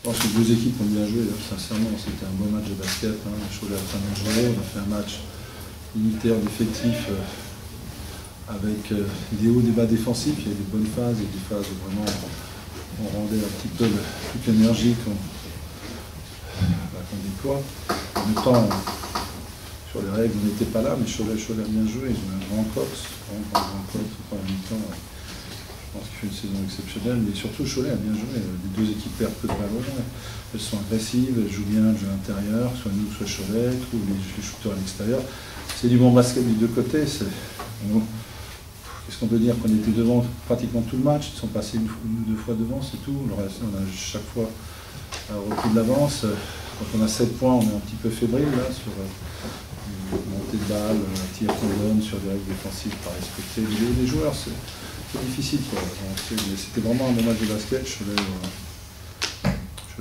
Je pense que les deux équipes ont bien joué. Là. Sincèrement, c'était un bon match de basket. Hein. Cholet a très bien joué. On a fait un match limité en effectif avec des hauts, des bas défensifs. Il y a des bonnes phases et des phases où vraiment on rendait un petit peu toute l'énergie qu'on déploie. En même temps, sur les règles, on n'était pas là, mais Cholet a bien joué. Ils ont un grand cox, grand cox en même temps. Je pense qu'il fait une saison exceptionnelle, mais surtout Cholet a bien joué. Les deux équipes perdent peu de ballons. Elles sont agressives, elles jouent bien le jeu intérieur, soit nous, soit Cholet, trouvent les shooters à l'extérieur. C'est du bon basket des deux côtés. Qu'est-ce qu'on peut dire? Qu'on était devant pratiquement tout le match. Ils sont passés une ou deux fois devant, c'est tout. Le reste, on a chaque fois repris de l'avance. Quand on a 7 points, on est un petit peu fébrile là, sur une montée de balle, un tir qu'on donne sur des règles défensives pas respectées. Les joueurs, c'est difficile, quoi. Mais c'était vraiment un bon match de basket. Cholet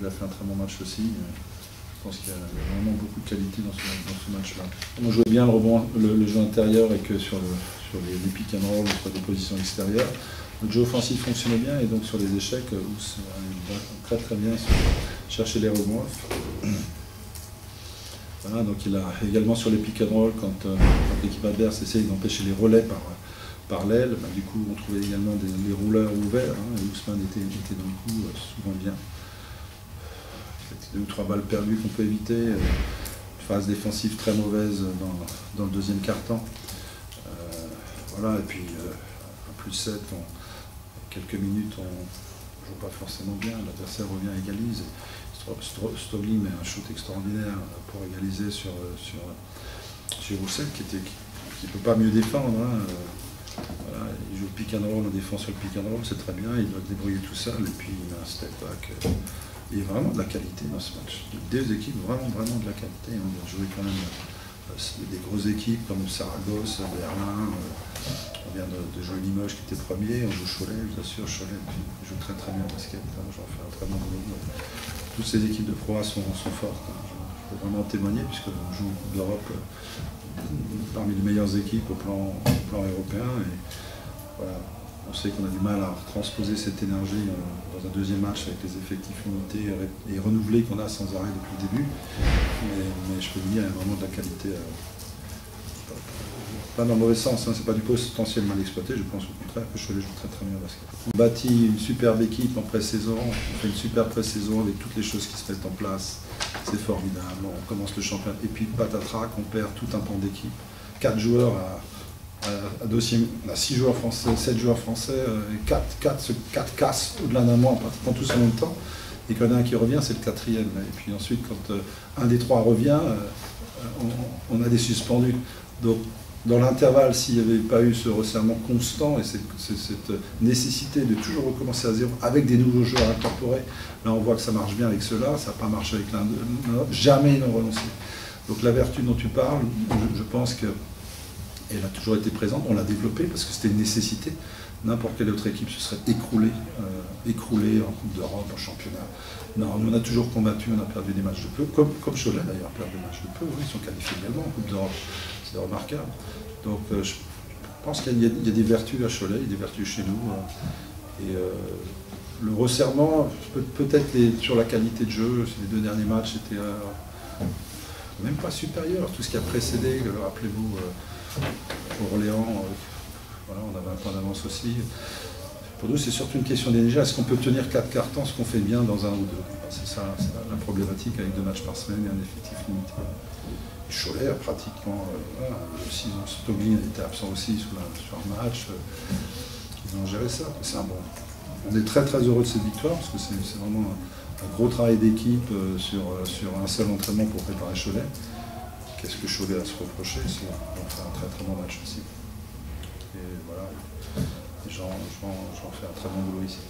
a fait un très bon match aussi. Je pense qu'il y a vraiment beaucoup de qualité dans ce match-là. On jouait bien le jeu intérieur et que sur les pick and roll, sur des positions extérieures. Notre jeu offensif fonctionnait bien et donc sur les échecs, Ous va très très bien chercher les rebonds. Voilà, donc il a également sur les pick and roll, quand l'équipe adverse essaye d'empêcher les relais par l'aile, du coup on trouvait également des rouleurs ouverts, et Ousmane était dans le coup souvent bien. Deux ou trois balles perdues qu'on peut éviter, une phase défensive très mauvaise dans le deuxième quart-temps. Voilà, et puis à plus 7, quelques minutes, on ne joue pas forcément bien, l'adversaire revient, égalise. Stogli met un shoot extraordinaire pour égaliser sur Roussel, qui ne peut pas mieux défendre. Voilà, il joue le pick and roll, on défend sur le pick and roll, c'est très bien, il doit se débrouiller tout seul, et puis il met un step back. Il y a vraiment de la qualité dans ce match. Deux équipes, vraiment de la qualité. On a joué quand même des grosses équipes comme Saragosse, Berlin. On vient de jouer Limoges qui était premier. On joue Cholet, je vous assure, Cholet joue très très bien au basket. J'en fais un très bon boulot. Toutes ces équipes de Pro A sont fortes. Je peux vraiment témoigner puisqu'on joue en Coupe d'Europe parmi les meilleures équipes au plan européen. Et voilà. On sait qu'on a du mal à transposer cette énergie dans un deuxième match avec les effectifs limités et renouvelés qu'on a sans arrêt depuis le début. Mais je peux vous dire, il y a vraiment de la qualité. Pas dans le mauvais sens, c'est pas du potentiel mal exploité, je pense au contraire que Cholet joue très très bien au basket. On bâtit une superbe équipe en pré-saison, on fait une superbe pré-saison avec toutes les choses qui se mettent en place. C'est formidable, on commence le championnat et puis patatrac, on perd tout un pan d'équipe. 4 joueurs à dossier, on a 6 joueurs français, 7 joueurs français, 4 casses au-delà d'un mois, pratiquement tous en même temps. Et quand il y en a un qui revient, c'est le 4e. Et puis ensuite, quand un des 3 revient, on a des suspendus. Donc, dans l'intervalle, s'il n'y avait pas eu ce resserrement constant et cette nécessité de toujours recommencer à zéro avec des nouveaux joueurs incorporés, là on voit que ça marche bien avec ceux-là, ça n'a pas marché avec l'un d'eux, jamais ils n'ont renoncé. Donc la vertu dont tu parles, je pense que elle a toujours été présente, on l'a développée parce que c'était une nécessité. N'importe quelle autre équipe se serait écroulée en Coupe d'Europe, en championnat. Non, nous on a toujours combattu, on a perdu des matchs de peu, comme Cholet d'ailleurs perd des matchs de peu, oui, ils sont qualifiés également en Coupe d'Europe, c'est remarquable. Donc je pense qu'il y a des vertus à Cholet, il y a des vertus chez nous. Le resserrement, peut-être sur la qualité de jeu, les 2 derniers matchs étaient même pas supérieurs, tout ce qui a précédé, rappelez-vous, Orléans, voilà, on avait un point d'avance aussi. Pour nous, c'est surtout une question d'énergie. Est-ce qu'on peut tenir 4 cartons, ce qu'on fait bien dans un ou deux? C'est ça la problématique avec 2 matchs par semaine et un effectif limité. Cholet a pratiquement, Stogli était absent aussi sur un match. Ils ont géré ça. On est très très heureux de cette victoire parce que c'est vraiment un gros travail d'équipe sur un seul entraînement pour préparer Cholet. Qu'est-ce que Cholet a à se reprocher? On fait un très très bon match aussi. Et voilà, j'en fais un très bon boulot ici.